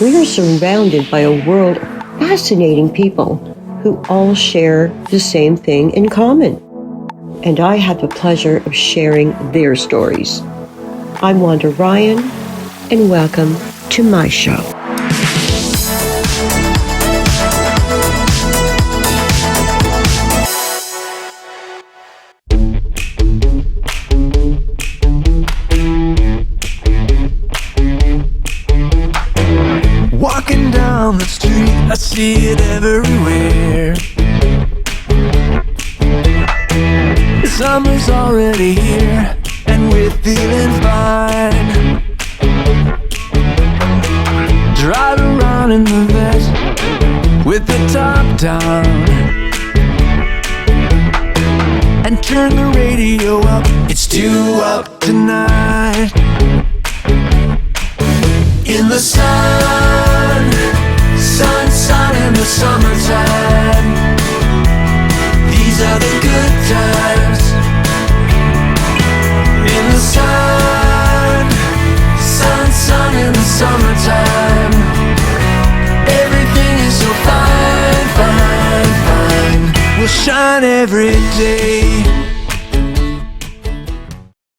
We are surrounded by a world of fascinating people who all share the same thing in common. And I have the pleasure of sharing their stories. I'm Wanda Ryan, and welcome to my show. Walking down the street, I see it everywhere. Summer's already here, and we're feeling fine. Drive around in the vest with the top down, and turn the radio up, it's 2 up tonight. In the sun, sun in the summertime. These are the good times. In the sun, sun in the summertime. Everything is so fine, fine, fine. We'll shine every day.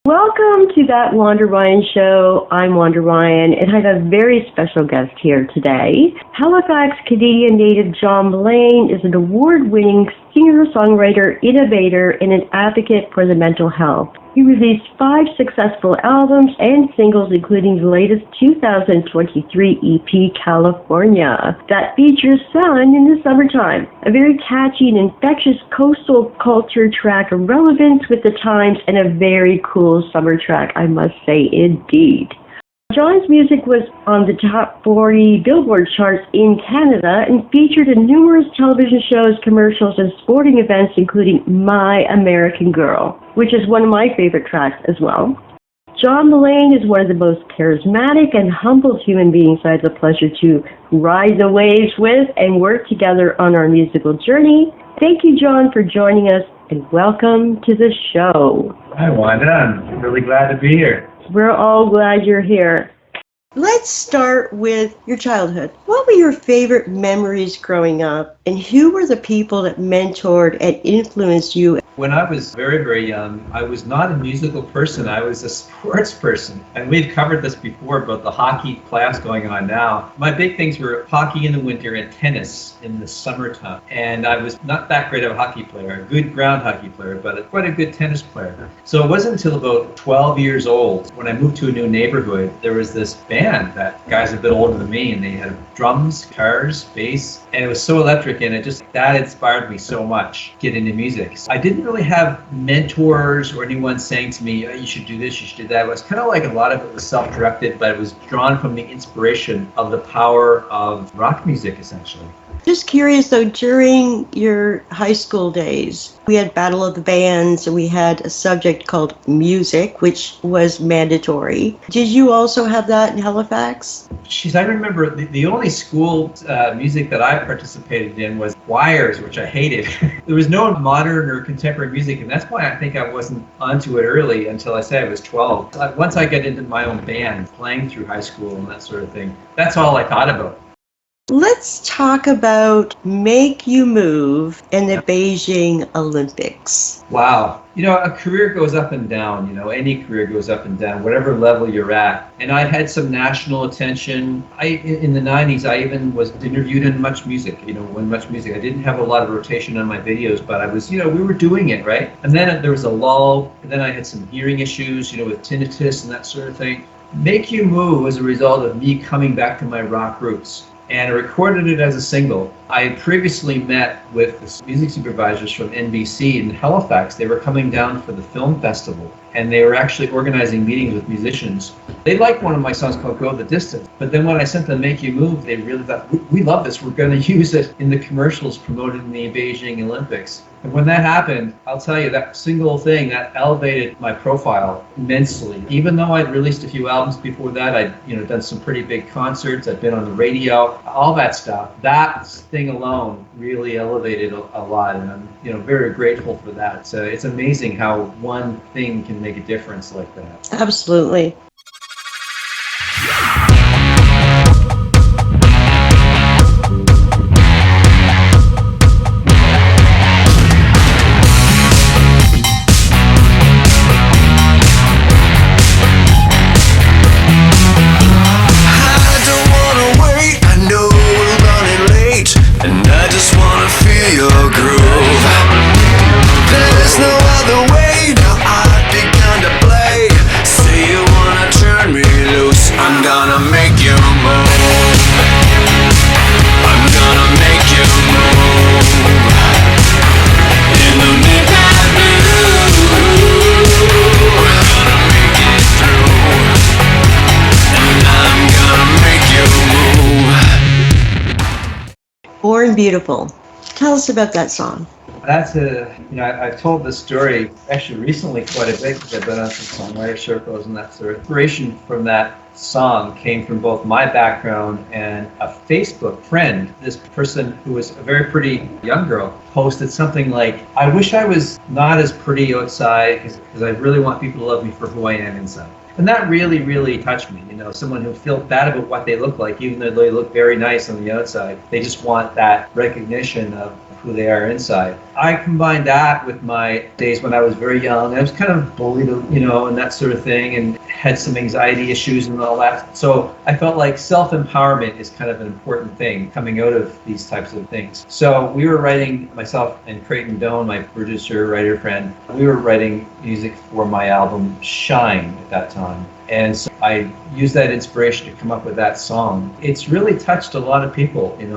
Welcome to That Wanda Ryan Show. I'm Wanda Ryan, and I have a very special guest here today. Halifax Canadian native Jon Mullane is an award-winning singer-songwriter, innovator, and an advocate for the mental health. He released 5 successful albums and singles, including the latest 2023 EP, California, that features sun in the summertime, a very catchy and infectious coastal culture track of relevance with the times, and a very cool summer track, I must say, indeed. Jon's music was on the top 40 billboard charts in Canada and featured in numerous television shows, commercials, and sporting events, including My American Girl, which is one of my favorite tracks as well. Jon Mullane is one of the most charismatic and humble human beings I had the pleasure to ride the waves with and work together on our musical journey. Thank you, Jon, for joining us, and welcome to the show. Hi, Wanda. I'm really glad to be here. We're all glad you're here. Let's start with your childhood. What were your favorite memories growing up, and who were the people that mentored and influenced you? When I was very, very young, I was not a musical person. I was a sports person. And we've covered this before about the hockey playoffs going on now. My big things were hockey in the winter and tennis in the summertime. And I was not that great of a hockey player, a good ground hockey player, but quite a good tennis player. So it wasn't until about 12 years old, when I moved to a new neighborhood, there was this band that guys a bit older than me, and they had drums, guitars, bass, and it was so electric, and that inspired me so much, get into music. So I didn't really have mentors or anyone saying to me, oh, you should do this, you should do that. It was kind of like a lot of it was self-directed, but it was drawn from the inspiration of the power of rock music, essentially. Just curious though, during your high school days, we had Battle of the Bands, and we had a subject called music, which was mandatory. Did you also have that in Halifax? I remember the only school music that I participated in was choirs, which I hated. There was no modern or contemporary music, and that's why I think I wasn't onto it early until I say I was 12. Once I got into my own band, playing through high school and that sort of thing, that's all I thought about. Let's talk about Make You Move and the Beijing Olympics. Wow. A career goes up and down, any career goes up and down, whatever level you're at. And I had some national attention. In the 90s, I even was interviewed in Much Music, when Much Music. I didn't have a lot of rotation on my videos, but I was, we were doing it, right? And then there was a lull, and then I had some hearing issues, with tinnitus and that sort of thing. Make You Move was a result of me coming back to my rock roots. And I recorded it as a single. I had previously met with the music supervisors from NBC in Halifax. They were coming down for the film festival, and they were actually organizing meetings with musicians. They liked one of my songs called Go the Distance, but then when I sent them Make You Move, they really thought, we love this, we're going to use it in the commercials promoted in the Beijing Olympics. And when that happened, I'll tell you, that single thing, that elevated my profile immensely. Even though I'd released a few albums before that, I'd done some pretty big concerts, I'd been on the radio, all that stuff. That thing alone really elevated a lot, and I'm very grateful for that. It's amazing how one thing can make a difference like that. Absolutely. move. I'm gonna make you move. In the midnight blue, we're gonna make it through. And I'm gonna make you move. Born Beautiful. Tell us about that song. That's I've told this story actually recently quite a bit because I've been on some songwriter circles, and that sort of inspiration from that song came from both my background and a Facebook friend. This person, who was a very pretty young girl, posted something like, "I wish I was not as pretty outside because I really want people to love me for who I am inside." And that really, really touched me. Someone who feels bad about what they look like, even though they look very nice on the outside. They just want that recognition of who they are inside. I combined that with my days when I was very young. I was kind of bullied, and that sort of thing, and had some anxiety issues and all that. So I felt like self-empowerment is kind of an important thing coming out of these types of things. So we were writing, myself and Creighton Doan, my producer, writer friend, we were writing music for my album Shine at that time. And so I used that inspiration to come up with that song. It's really touched a lot of people, in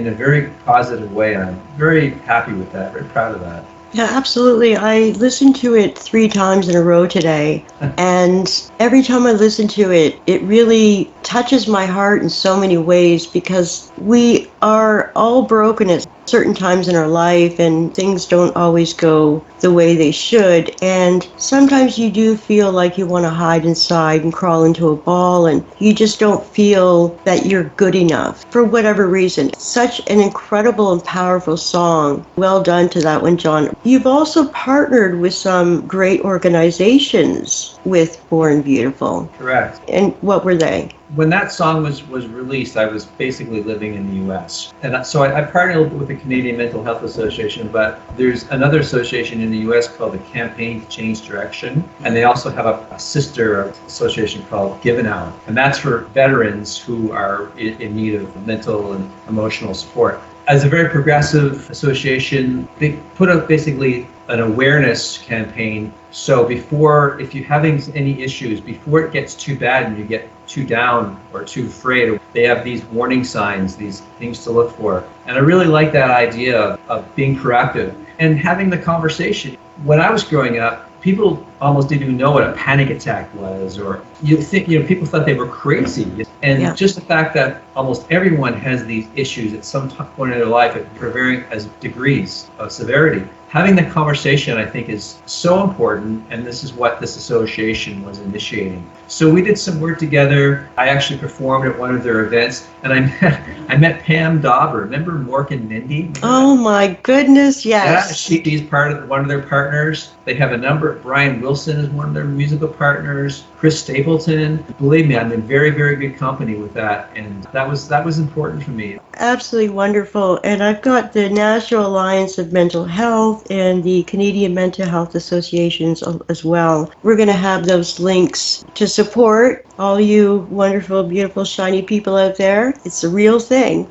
a very positive way. I'm very happy with that, very proud of that. Yeah, absolutely. I listened to it 3 times in a row today, and every time I listen to it, it really touches my heart in so many ways, because we are all broken at certain times in our life, and things don't always go the way they should, and sometimes you do feel like you want to hide inside and crawl into a ball, and you just don't feel that you're good enough for whatever reason. Such an incredible and powerful song. Well done to that one, Jon. You've also partnered with some great organizations with Born Beautiful. Correct. And what were they? When that song was released, I was basically living in the U.S. And so I partnered a little bit with the Canadian Mental Health Association, but there's another association in the U.S. called the Campaign to Change Direction. And they also have a sister association called Give an Hour. And that's for veterans who are in need of mental and emotional support. As a very progressive association, they put out basically an awareness campaign. So if you're having any issues, before it gets too bad and you get too down or too afraid, they have these warning signs, these things to look for. And I really like that idea of being proactive and having the conversation. When I was growing up, people almost didn't even know what a panic attack was, or people thought they were crazy. And just the fact that almost everyone has these issues at some point in their life at varying as degrees of severity. Having the conversation, I think, is so important, and this is what this association was initiating. So we did some work together. I actually performed at one of their events, and I met Pam Dauber. Remember Mork and Mindy? Oh my goodness, yes. Yeah, she's part of one of their partners. They have a number. Brian Wilson is one of their musical partners. Chris Stapleton. Believe me, I'm in very, very good company with that, and that was important for me. Absolutely wonderful. And I've got the National Alliance of Mental Health and the Canadian Mental Health Associations as well. We're going to have those links to support all you wonderful, beautiful, shiny people out there. It's a real thing.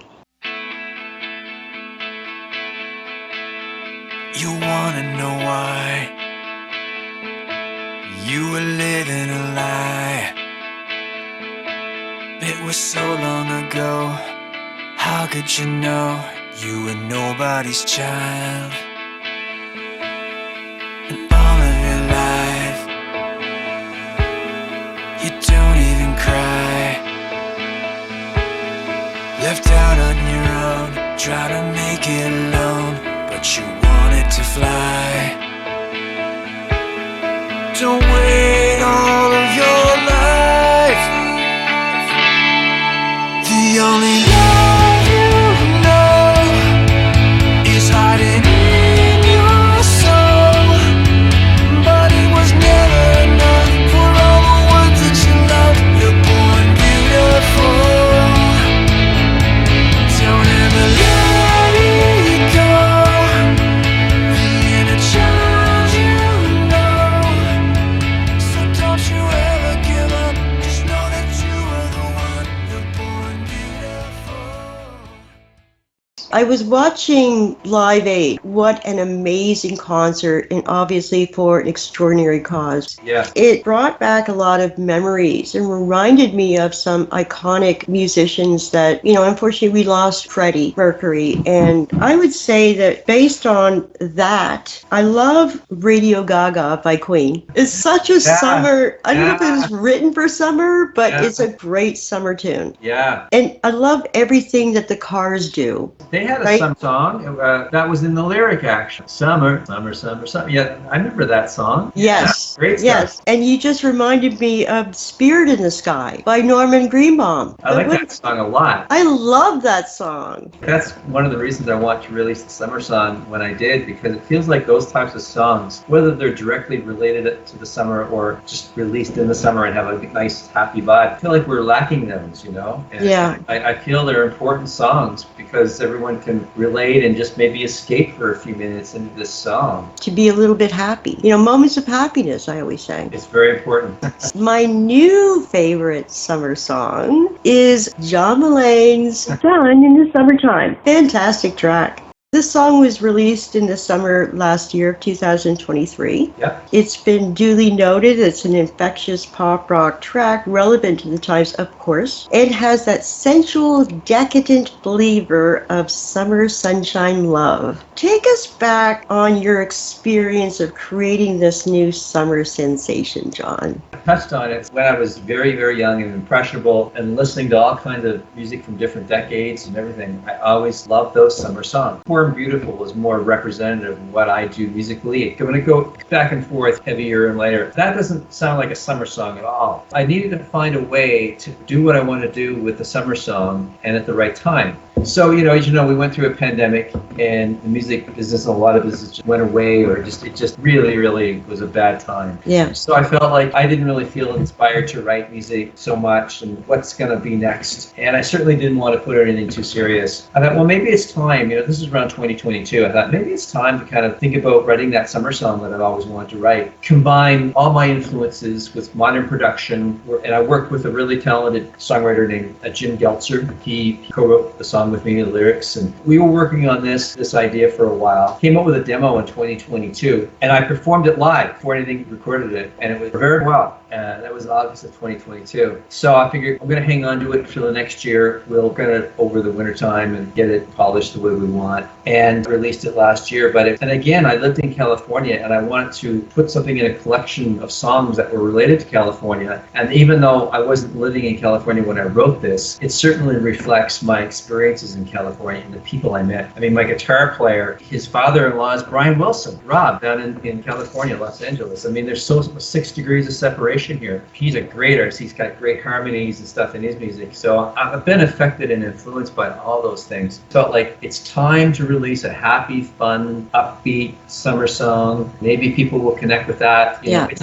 You wanna know why you were living a lie? It was so long ago. How could you know you were nobody's child? And all of your life, you don't even cry. Left out on your own, try to make it alone, but you wanted to fly. Don't wait all of your life. The only love you know is hiding in your soul, but it was never enough for all the ones that you love. You're born beautiful. Don't ever let it go. The inner child you know. I was watching Live Aid. What an amazing concert, and obviously for an extraordinary cause. Yeah. It brought back a lot of memories and reminded me of some iconic musicians that, unfortunately we lost Freddie Mercury. And I would say that based on that, I love Radio Gaga by Queen. It's such a summer, I don't know if it was written for summer, but it's a great summer tune. Yeah. And I love everything that the Cars do. They had a song that was in the lyric, actually. Summer, summer, summer, summer. Yeah, I remember that song. Yes. Yeah, great stuff. Yes. And you just reminded me of Spirit in the Sky by Norman Greenbaum. I like that song a lot. I love that song. That's one of the reasons I want to release the summer song when I did, because it feels like those types of songs, whether they're directly related to the summer or just released in the summer and have a nice, happy vibe, I feel like we're lacking those, And yeah. I feel they're important songs because everyone can relate and just maybe escape for a few minutes into this song. To be a little bit happy. Moments of happiness, I always say. It's very important. My new favorite summer song is Jon Mullane's Sun in the Summertime. Fantastic track. This song was released in the summer last year of 2023. Yep. It's been duly noted it's an infectious pop rock track relevant to the times, of course. It has that sensual, decadent flavor of summer sunshine love. Take us back on your experience of creating this new summer sensation, Jon. I touched on it when I was very, very young and impressionable and listening to all kinds of music from different decades and everything. I always loved those summer songs. Poor and Beautiful is more representative of what I do musically. When I go back and forth, heavier and lighter, that doesn't sound like a summer song at all. I needed to find a way to do what I want to do with the summer song and at the right time. So, as you know, we went through a pandemic and the music business, a lot of business just went away, or it just really, really was a bad time. Yeah. So I felt like I didn't really feel inspired to write music so much and what's going to be next. And I certainly didn't want to put anything too serious. I thought, well, maybe it's time, this is around 2022. I thought maybe it's time to kind of think about writing that summer song that I've always wanted to write. Combine all my influences with modern production. And I worked with a really talented songwriter named Jim Geltzer. He co-wrote the song with me, the lyrics, and we were working on this idea for a while. Came up with a demo in 2022, and I performed it live before anything recorded it, and it was very well. That was August of 2022. So I figured I'm going to hang on to it for the next year. We'll get it over the winter time and get it polished the way we want, and released it last year. And again, I lived in California, and I wanted to put something in a collection of songs that were related to California. And even though I wasn't living in California when I wrote this, it certainly reflects my experiences in California and the people I met. I mean, my guitar player, his father-in-law is Brian Wilson, Rob, down in California, Los Angeles. I mean, there's 6 degrees of separation here. He's a great artist. He's got great harmonies and stuff in his music. So I've been affected and influenced by all those things. Felt like it's time to release a happy, fun, upbeat summer song. Maybe people will connect with that. It's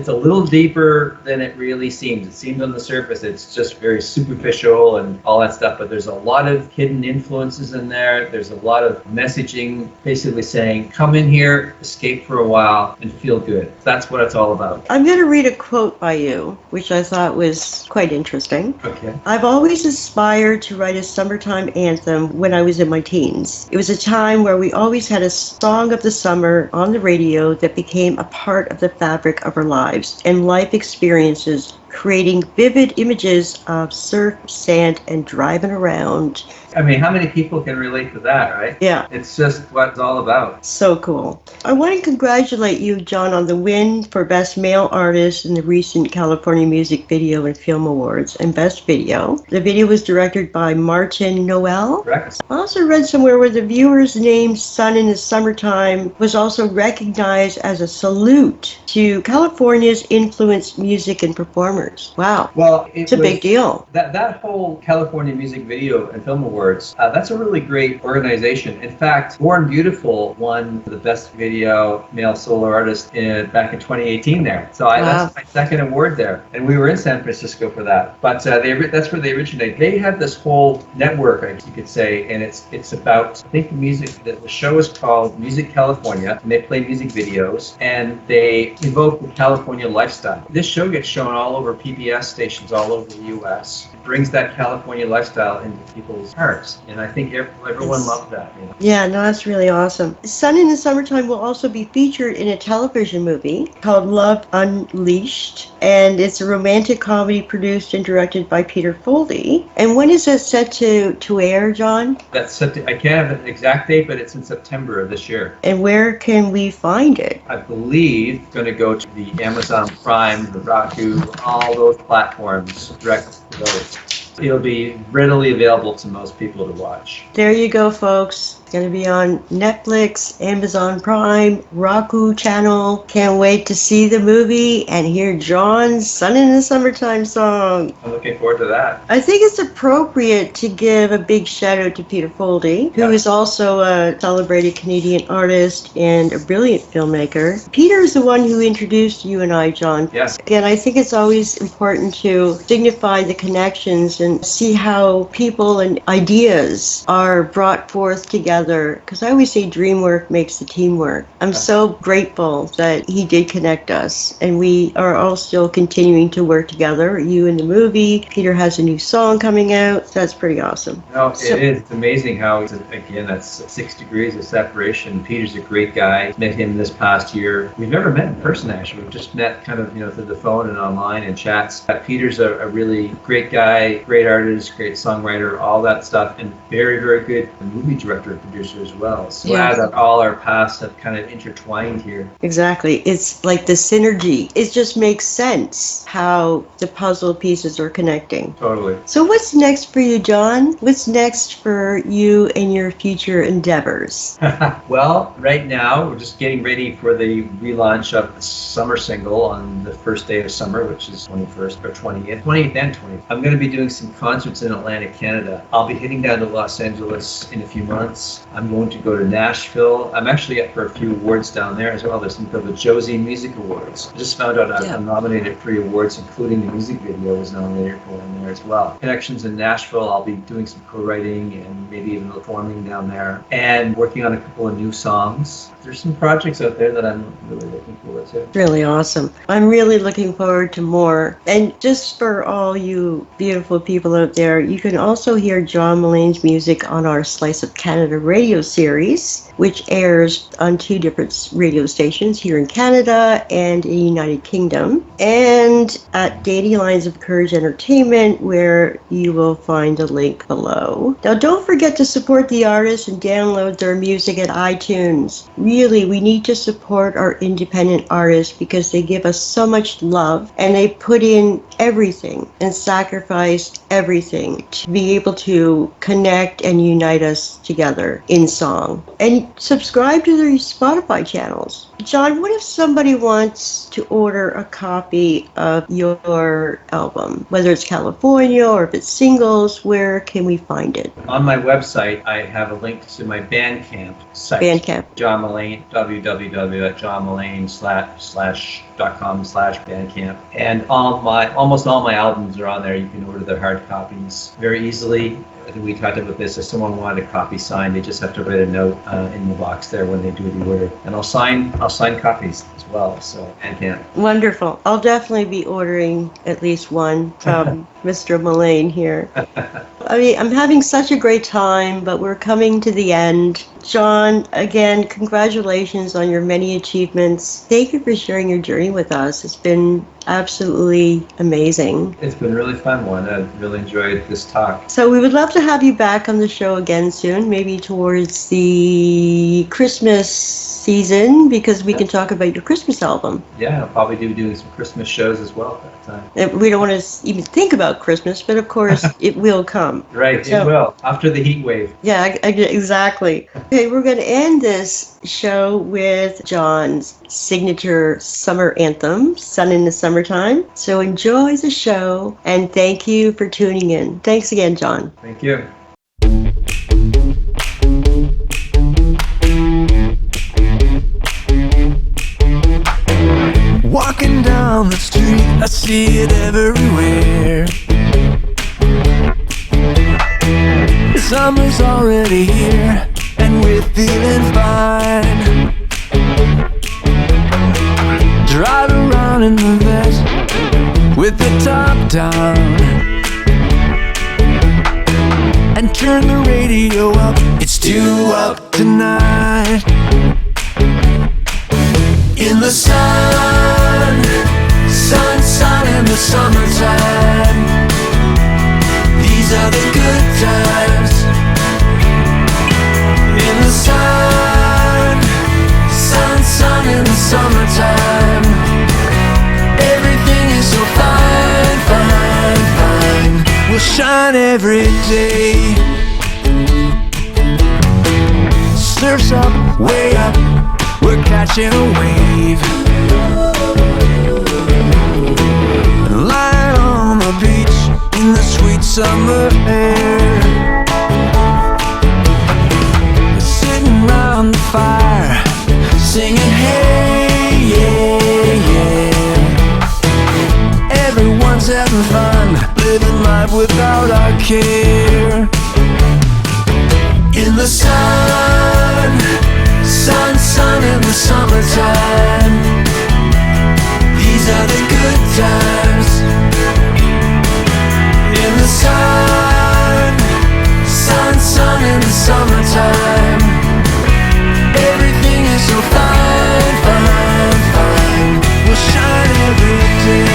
a little deeper than it really seems. It seems on the surface it's just very superficial and all that stuff, but there's a lot of hidden influences in there. There's a lot of messaging basically saying, come in here, escape for a while, and feel good. That's what it's all about. I'm going to read a quote by you, which I thought was quite interesting. Okay. I've always aspired to write a summertime anthem when I was in my teens. It was a time where we always had a song of the summer on the radio that became a part of the fabric of our lives and life experiences, creating vivid images of surf, sand, and driving around. I mean, how many people can relate to that, right? Yeah. It's just what it's all about. So cool. I want to congratulate you, Jon, on the win for Best Male Artist in the recent California Music Video and Film Awards and Best Video. The video was directed by Martin Noel. Correct. I also read somewhere where the viewer's name, Sun in the Summertime, was also recognized as a salute to California's influenced music and performers. Wow. Well, it's a big deal. That whole California Music Video and Film Awards, that's a really great organization. In fact, Born Beautiful won the Best Video Male Solo Artist back in 2018 there. So that's my second award there. And we were in San Francisco for that. But that's where they originate. They have this whole network, I guess you could say, and it's about, I think, music. The show is called Music California, and they play music videos, and they evoke the California lifestyle. This show gets shown all over PBS stations all over the U.S. It brings that California lifestyle into people's hearts, and I think everyone loved that. You know? Yeah, no, that's really awesome. Sun in the Summertime will also be featured in a television movie called Love Unleashed, and it's a romantic comedy produced and directed by Peter Foldy. And when is it set to air, John? That's set to, I can't have an exact date, but it's in September of this year. And where can we find it? I believe it's going to go to the Amazon Prime, the Roku, all those platforms, direct to those. It'll be readily available to most people to watch. There you go, folks. It's going to be on Netflix, Amazon Prime, Roku channel. Can't wait to see the movie and hear John's Sun in the Summertime song. I'm looking forward to that. I think it's appropriate to give a big shout out to Peter Foldy, who is also a celebrated Canadian artist and a brilliant filmmaker. Peter is the one who introduced you and I, John. Yes. Again, I think it's always important to signify the connections and see how people and ideas are brought forth together, because I always say dream work makes the team work. I'm so grateful that he did connect us, and we are all still continuing to work together. You in the movie, Peter has a new song coming out. That's pretty awesome. No, it is. It's amazing how, again, that's 6 degrees of separation. Peter's a great guy. Met him this past year. We've never met in person, actually. We've just met kind of, through the phone and online and chats. Peter's a really great guy, great artist, great songwriter, all that stuff, and very, very good movie director and producer as well. So glad that all our paths have kind of intertwined here. Exactly. It's like the synergy. It just makes sense how the puzzle pieces are connecting. Totally. So what's next for you, John? What's next for you and your future endeavors? Well, right now we're just getting ready for the relaunch of the summer single on the first day of summer, which is 21st or 20th and 20th. I'm going to be doing some concerts in Atlantic Canada. I'll be heading down to Los Angeles in a few months. I'm going to go to Nashville. I'm actually up for a few awards down there as well. There's something called the Josie Music Awards. I just found out I'm nominated for 3 awards, including the music video was nominated for in there as well. Connections in Nashville, I'll be doing some co-writing and maybe even performing down there and working on a couple of new songs. There's some projects out there that I'm really looking forward to. Really awesome. I'm really looking forward to more. And just for all you beautiful people out there, you can also hear Jon Mullane's music on our Slice of Canada radio series, which airs on 2 different radio stations here in Canada and in the United Kingdom, and at Daily Lines of Courage Entertainment, where you will find a link below. Now, don't forget to support the artists and download their music at iTunes. Really, we need to support our independent artists because they give us so much love and they put in everything and sacrificed everything to be able to connect and unite us together in song. And subscribe to their Spotify channels. John, what if somebody wants to order a copy of your album, whether it's California or if it's singles? Where can we find it? On my website, I have a link to my Bandcamp site. Bandcamp. Jon Mullane, www.jonmullane.com/Bandcamp. And almost all my albums are on there. You can order their hard copies very easily. I think we talked about this. If someone wanted a copy signed, they just have to write a note in the box there when they do the order, and I'll sign copies as well. So Bandcamp. Wonderful. I'll definitely be ordering at least one from Mr. Mullane here. I mean, I'm having such a great time, but we're coming to the end. John, again, congratulations on your many achievements. Thank you for sharing your journey with us. It's been absolutely amazing. It's been really fun, Wanda. I really enjoyed this talk. So we would love to have you back on the show again soon, maybe towards the Christmas season, because we can talk about your Christmas album. Yeah, I'll probably be doing some Christmas shows as well at that time. And we don't want to even think about Christmas, but of course it will come. Right, So- it will. After the heat wave. Yeah, exactly. Okay, we're going to end this show with John's signature summer anthem, Sun in the Summertime. So enjoy the show, and thank you for tuning in. Thanks again, John. Thank you. Walking down the street, I see it everywhere. Summer's already here, and we're feeling fine. Drive around in the vest, with the top down and turn the radio up. It's due up tonight. In the sun, sun, sun in the summertime. These are the good times. In the sun, sun, sun in the summertime. Everything is so fine, fine, fine. We'll shine every day. Surf's up, way up, we're catching a wave. Lying on the beach in the sweet summer air, sitting round the fire, singing hey, yeah, yeah. Everyone's having fun, living life without our care. In the sun, sun, sun in the summertime. These are the good times. In the sun, sun, sun in the summertime. Everything is so fine, fine, fine. We'll shine every day.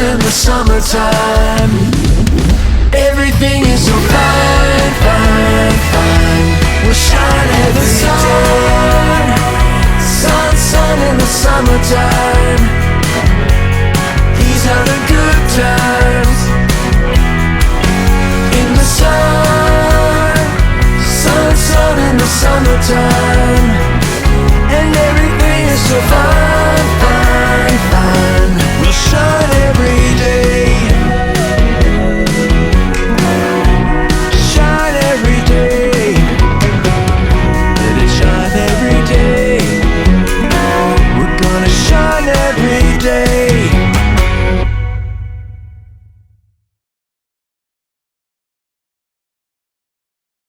In the summertime, everything is so fine, fine, fine. We'll shine every day. Sun, sun in the summertime. These are the good times. In the sun, sun, sun in the summertime. And everything is so fine.